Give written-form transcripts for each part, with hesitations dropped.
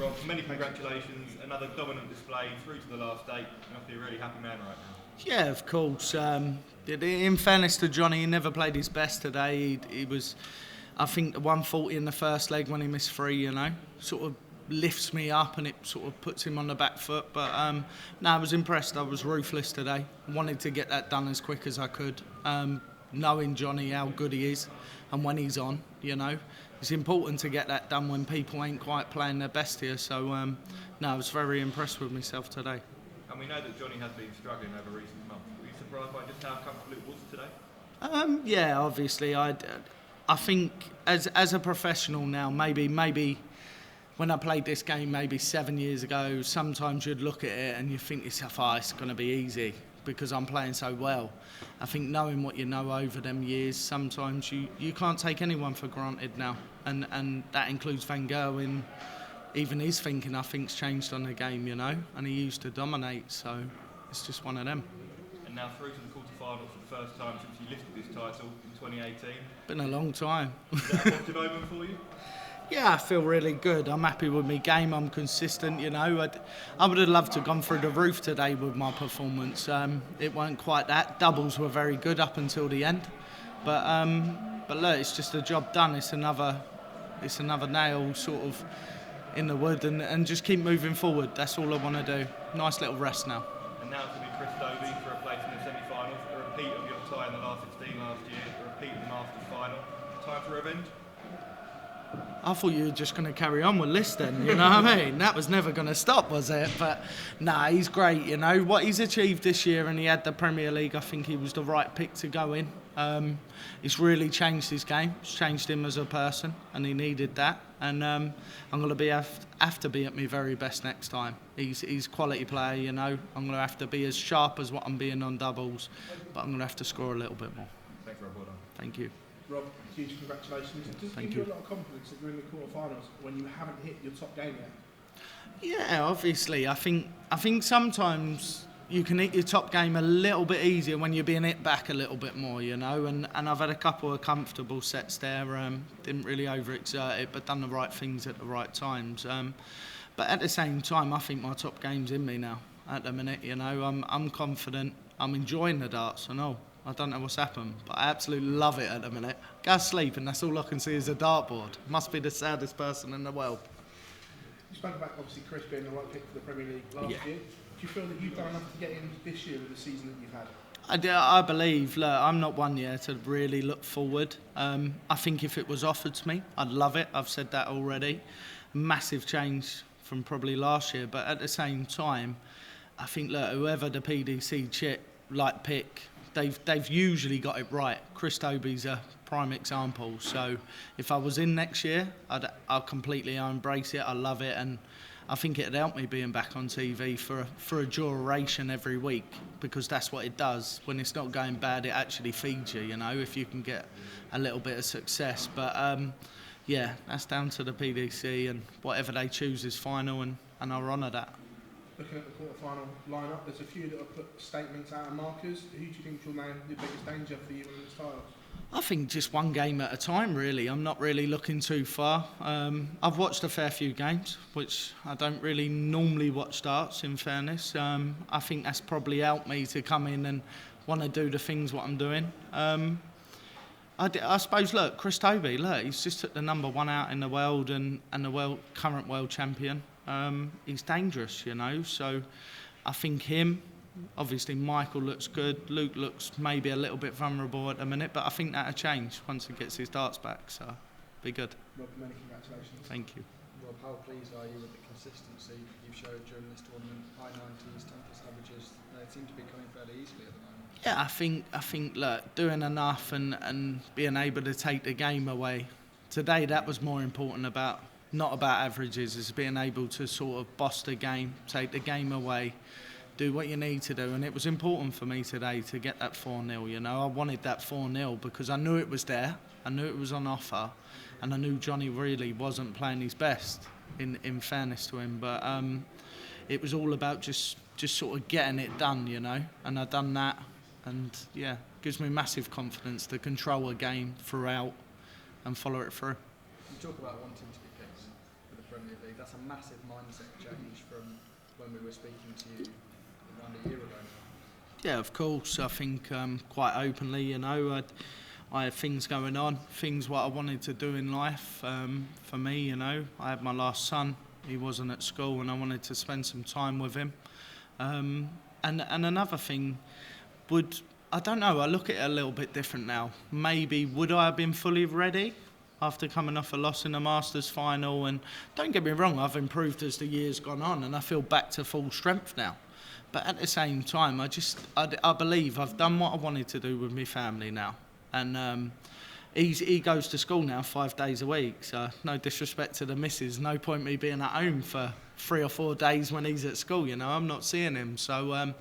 Rob, many congratulations. Another dominant display through to the last 8. You must be a really happy man right now. Yeah, of course. In fairness to Johnny, he never played his best today. He was, I think, the 140 in the first leg when he missed 3, sort of lifts me up and it sort of puts him on the back foot. But no, I was impressed. I was ruthless today. Wanted to get that done as quick as I could. Knowing Johnny, how good he is and when he's on, It's important to get that done when people ain't quite playing their best here. So, no, I was very impressed with myself today. And we know that Johnny has been struggling over recent months. Were you surprised by just how comfortable it was today? Yeah, obviously. I think as a professional now, maybe when I played this game maybe 7 years ago, sometimes you'd look at it and you think to yourself, it's going to be easy because I'm playing so well. I think knowing what you know over them years, sometimes you can't take anyone for granted now. And that includes Van Gerwen. Even his thinking, I think, has changed on the game, and he used to dominate, so it's just one of them. And now through to the quarterfinals for the first time since you lifted this title in 2018. Been a long time. Is that a positive omen for you? Yeah, I feel really good. I'm happy with my game. I'm consistent, I would have loved to have gone through the roof today with my performance. It weren't quite that. Doubles were very good up until the end. But look, it's just a job done. It's another nail sort of in the wood and just keep moving forward. That's all I want to do. Nice little rest now. And now it's going to be Chris Dobey for a place in the semi-finals, a repeat of your tie in the last 16 last year, a repeat of the Masters final. Time for revenge? I thought you were just going to carry on with this then, you know what I mean? That was never going to stop, was it? But, nah, he's great, What he's achieved this year, and he had the Premier League, I think he was the right pick to go in. He's really changed his game. It's changed him as a person, and he needed that. And I'm going to have to be at my very best next time. He's quality player, I'm going to have to be as sharp as what I'm being on doubles, but I'm going to have to score a little bit more. Thanks, Rob. Well done. Thank you. Rob, huge congratulations. Does it give you a lot of confidence that you're in the quarterfinals when you haven't hit your top game yet? Yeah, obviously. I think sometimes you can hit your top game a little bit easier when you're being hit back a little bit more, And I've had a couple of comfortable sets there. Didn't really overexert it, but done the right things at the right times. But at the same time, I think my top game's in me now. At the minute, I'm confident. I'm enjoying the darts and all. I don't know what's happened, but I absolutely love it at the minute. Go to sleep and that's all I can see is a dartboard. Must be the saddest person in the world. You spoke about, obviously, Chris being the right pick for the Premier League last year. Do you feel that you've done enough to get in this year with the season that you've had? I believe. Look, I'm not one yet to really look forward. I think if it was offered to me, I'd love it. I've said that already. Massive change from probably last year, but at the same time, I think, look, whoever the PDC pick, they've usually got it right. Chris Dobey's a prime example. So if I was in next year, I'd completely embrace it. I love it, and I think it'd help me being back on TV for a duration every week, because that's what it does. When it's not going bad, it actually feeds you. If you can get a little bit of success. But yeah, that's down to the PDC, and whatever they choose is final, and I'll honour that. Looking at the quarterfinal lineup, there's a few that have put statements out and markers. Who do you think will name the biggest danger for you in this title? I think just one game at a time, really. I'm not really looking too far. I've watched a fair few games, which I don't really normally watch darts, in fairness. I think that's probably helped me to come in and want to do the things what I'm doing. I suppose, look, Chris Dobey, he's just took the #1 out in the world and the current world champion. He's dangerous, so I think him. Obviously, Michael looks good. Luke looks maybe a little bit vulnerable at the minute, but I think that'll change once he gets his darts back, so be good. Rob, many congratulations. Thank you. Rob, how pleased are you with the consistency you've showed during this tournament? High 90s, toughest averages, they seem to be coming fairly easily at the moment. Yeah, I think, look, doing enough and being able to take the game away. Today, that was more important not about averages, it's being able to sort of boss the game, take the game away, do what you need to do. And it was important for me today to get that 4-0, I wanted that 4-0 because I knew it was there, I knew it was on offer, and I knew Johnny really wasn't playing his best, in fairness to him. But it was all about just sort of getting it done, and I've done that. And, yeah, gives me massive confidence to control a game throughout and follow it through. You talk about wanting to be picked for the Premier Premier League. That's a massive mindset change from when we were speaking to you around a year ago now. Yeah, of course. I think quite openly, you know, I had things going on, things what I wanted to do in life. For me, you know, I had my last son. He wasn't at school, and I wanted to spend some time with him. And another thing I don't know, I look at it a little bit different now. Maybe would I have been fully ready after coming off a loss in the Masters final? And don't get me wrong, I've improved as the year's gone on, and I feel back to full strength now. But at the same time, I believe I've done what I wanted to do with my family now. And he goes to school now 5 days a week, so no disrespect to the missus, no point me being at home for 3 or 4 days when he's at school, you know, I'm not seeing him. So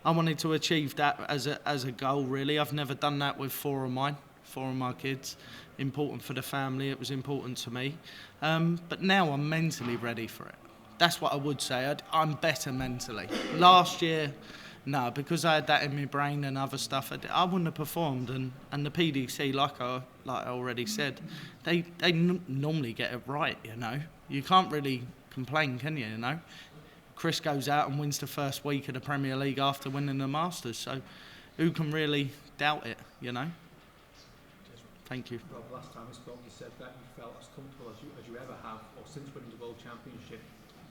I wanted to achieve that as a goal, really. I've never done that with 4 of my kids. Important for the family, it was important to me. But now I'm mentally ready for it. That's what I would say. I'm better mentally. Last year, no, because I had that in my brain and other stuff, I wouldn't have performed. And the PDC, like I already said, they normally get it right, you know. You can't really complain, can you, you know? Chris goes out and wins the first week of the Premier League after winning the Masters, so who can really doubt it, you know? Thank you. Rob, last time we spoke, you said that you felt as comfortable as you ever have, or since winning the World Championship.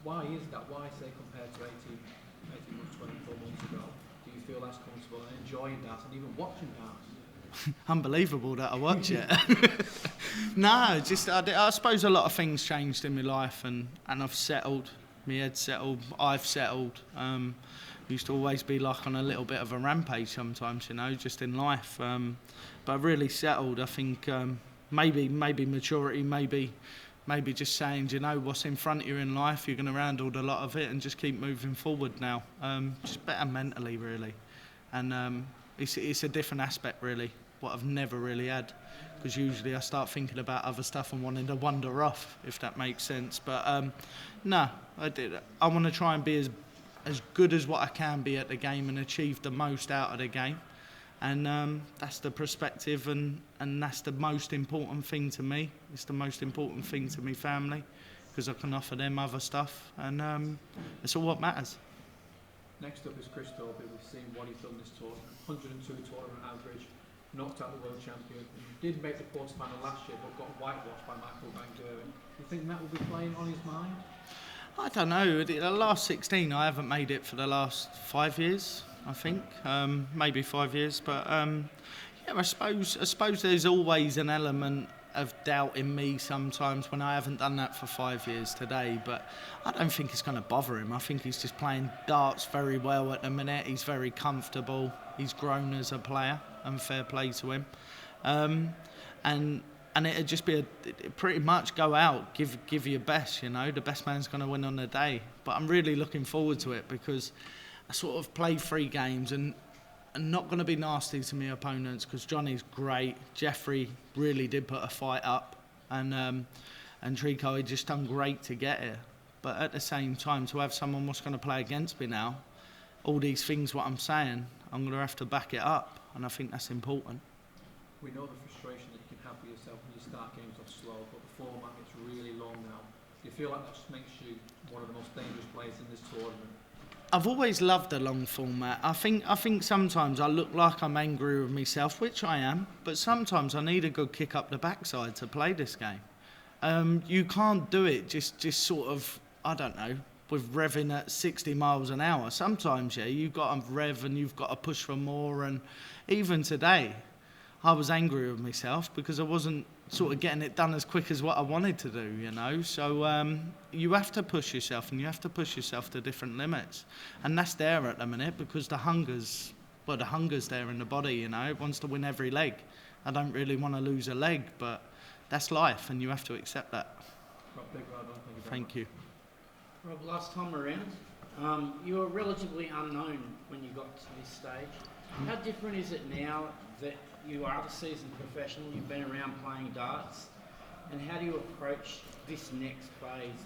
Why is that? Why, say, compared to 18 months, 24 months ago, do you feel less comfortable and enjoying darts and even watching darts? Unbelievable that I watch it. No, just I suppose a lot of things changed in my life, and I've settled. My head's settled. I've settled. Used to always be like on a little bit of a rampage sometimes, you know, just in life. But I've really settled. I think maybe maturity, maybe just saying, you know, what's in front of you in life, you're going to handle a lot of it and just keep moving forward now. Just better mentally, really. And it's a different aspect, really, what I've never really had. Because usually I start thinking about other stuff and wanting to wander off, if that makes sense. But no, I want to try and be as good as what I can be at the game and achieve the most out of the game. And that's the perspective, and that's the most important thing to me. It's the most important thing to me family, because I can offer them other stuff, and it's all what matters. Next up is Chris Dobey. We've seen what he's done this tournament. 102 tournament average, knocked out the world champion. He did make the quarter-final last year, but got whitewashed by Michael Van Gerwen. Do you think that will be playing on his mind? I don't know. The last 16, I haven't made it for the last 5 years, I think. Maybe 5 years. But yeah, I suppose there's always an element of doubt in me sometimes when I haven't done that for 5 years today. But I don't think it's going to bother him. I think he's just playing darts very well at the minute. He's very comfortable. He's grown as a player, and fair play to him. And it'd just be pretty much go out, give your best, you know. The best man's going to win on the day. But I'm really looking forward to it, because I sort of play 3 games and not going to be nasty to my opponents, because Johnny's great. Jeffrey really did put a fight up, and Trico had just done great to get here. But at the same time, to have someone what's going to play against me now, all these things what I'm saying, I'm going to have to back it up, and I think that's important. We know the frustration that you can have with yourself when you start games off slow, but the format gets really long now. Do you feel like that just makes you one of the most dangerous players in this tournament? I've always loved the long format. I think sometimes I look like I'm angry with myself, which I am, but sometimes I need a good kick up the backside to play this game. You can't do it just sort of, I don't know, with revving at 60 miles an hour. Sometimes, yeah, you've got to rev and you've got to push for more. And even today, I was angry with myself because I wasn't sort of getting it done as quick as what I wanted to do, you know. So you have to push yourself, and you have to push yourself to different limits. And that's there at the minute, because the hunger's there in the body, you know. It wants to win every leg. I don't really want to lose a leg, but that's life, and you have to accept that. Rob, big well done. Thank you. Rob, last time around, you were relatively unknown when you got to this stage. How different is it now that you are the seasoned professional, you've been around playing darts, and how do you approach this next phase?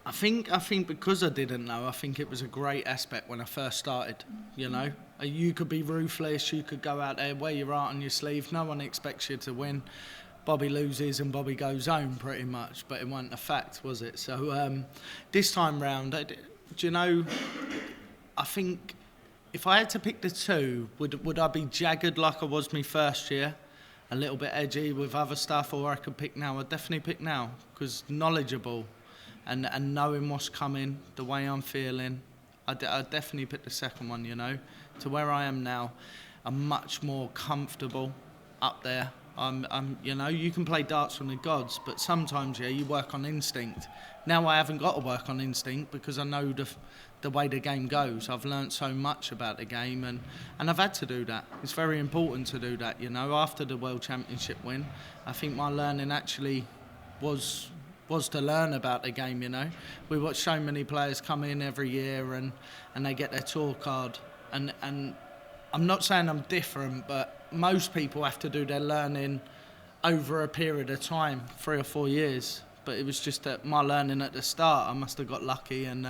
I think because I didn't know, I think it was a great aspect when I first started, you know. You could be ruthless, you could go out there, wear your heart on your sleeve, no one expects you to win. Bobby loses and Bobby goes home pretty much, but it wasn't a fact, was it? So this time round, do you know, I think if I had to pick the two, would I be jagged like I was my first year? A little bit edgy with other stuff, or I could pick now? I'd definitely pick now, because knowledgeable and knowing what's coming, the way I'm feeling, I'd definitely pick the second one, you know. To where I am now, I'm much more comfortable up there. You know, you can play darts from the gods, but sometimes, yeah, you work on instinct. Now I haven't got to work on instinct because I know the way the game goes. I've learnt so much about the game, and I've had to do that. It's very important to do that, you know. After the World Championship win, I think my learning actually was to learn about the game, you know. We watch so many players come in every year and they get their tour card, and I'm not saying I'm different, but most people have to do their learning over a period of time, 3 or 4 years. But it was just that my learning at the start, I must have got lucky, and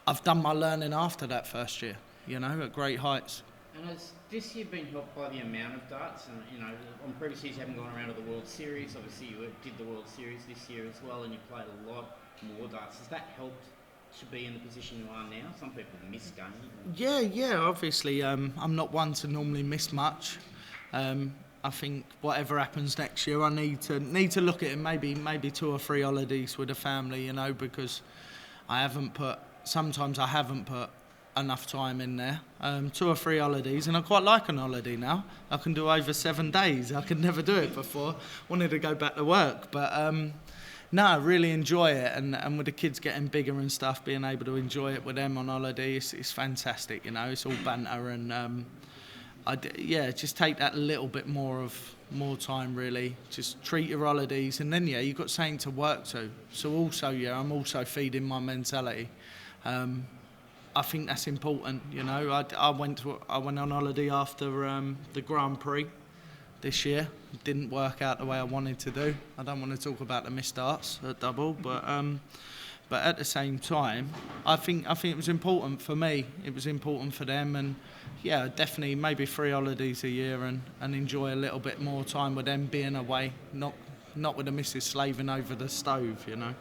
I've done my learning after that first year, you know, at great heights. And has this year been helped by the amount of darts? And, you know, on previous years you haven't gone around to the World Series. Obviously you did the World Series this year as well, and you played a lot more darts. Has that helped to be in the position you are now? Some people miss games. Yeah, obviously I'm not one to normally miss much. I think whatever happens next year, I need to look at it, maybe 2 or 3 holidays with the family, you know, because sometimes I haven't put enough time in there. 2 or 3 holidays, and I quite like an holiday now. I can do over 7 days. I could never do it before. Wanted to go back to work, but no, I really enjoy it, and with the kids getting bigger and stuff, being able to enjoy it with them on holiday, it's fantastic, you know. It's all banter, and just take that little bit more time, really. Just treat your holidays, and then you've got something to work to. So also, I'm also feeding my mentality. I think that's important, you know. I went on holiday after the Grand Prix this year. It didn't work out the way I wanted to do. I don't want to talk about the missed darts at double, but at the same time, I think it was important for me. It was important for them, and yeah, definitely maybe 3 holidays a year and enjoy a little bit more time with them being away, not with the missus slaving over the stove, you know.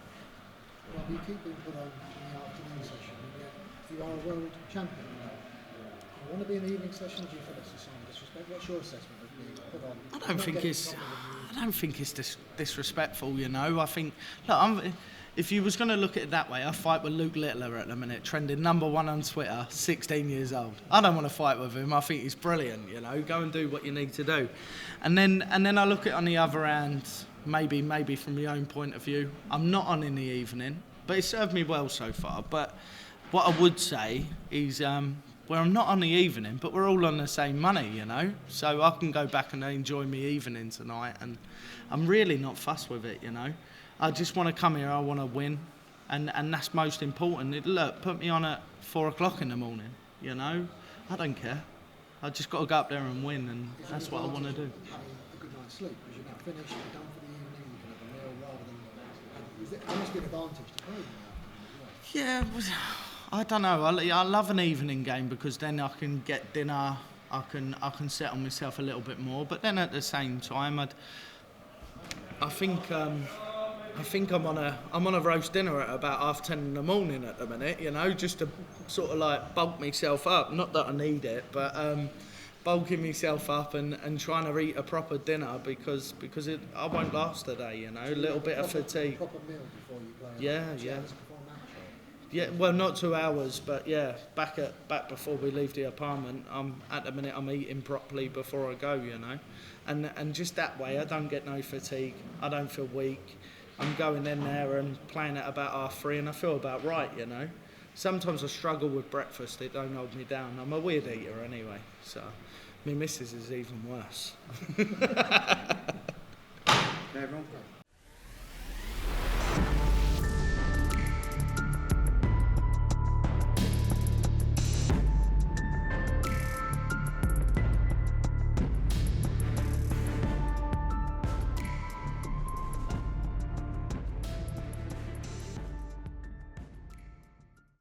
Well, you keep being put on in the afternoon session, and yet you are a world champion now. You want to be in the evening session, do you feel that's a sign of disrespect? What's your assessment of being put on? I don't think it's disrespectful, you know. I think, look, if you was going to look at it that way, I fight with Luke Littler at the minute, trending #1 on Twitter, 16 years old. I don't want to fight with him. I think he's brilliant, you know. Go and do what you need to do. And then I look at it on the other hand, maybe from my own point of view, I'm not on in the evening, but it served me well so far. But what I would say is, where I'm not on the evening, but we're all on the same money, you know. So I can go back and enjoy my evening tonight, and I'm really not fussed with it, you know. I just want to come here, I want to win, and that's most important. Look, put me on at 4 o'clock in the morning, you know. I don't care. I just got to go up there and win, and that's what I want to do. Having a good night's sleep, because you're now finished, you're done for the evening, you can have a meal rather than... There must be an advantage to playing in the afternoon as well. Yeah, I don't know. I love an evening game because then I can get dinner, I can settle myself a little bit more. But then at the same time, I think I'm on a roast dinner at about 10:30 in the morning at the minute, you know, just to sort of like bulk myself up. Not that I need it, but bulking myself up and trying to eat a proper dinner because I won't last a day, you know. A little bit of fatigue. Proper meal before you play. Yeah. Before a match, or? Yeah, well, not 2 hours, but yeah, back before we leave the apartment. At the minute I'm eating properly before I go, you know, and just that way I don't get no fatigue. I don't feel weak. I'm going in there and playing at about 3:30, and I feel about right, you know. Sometimes I struggle with breakfast; it don't hold me down. I'm a weird eater anyway, so my missus is even worse. Everyone.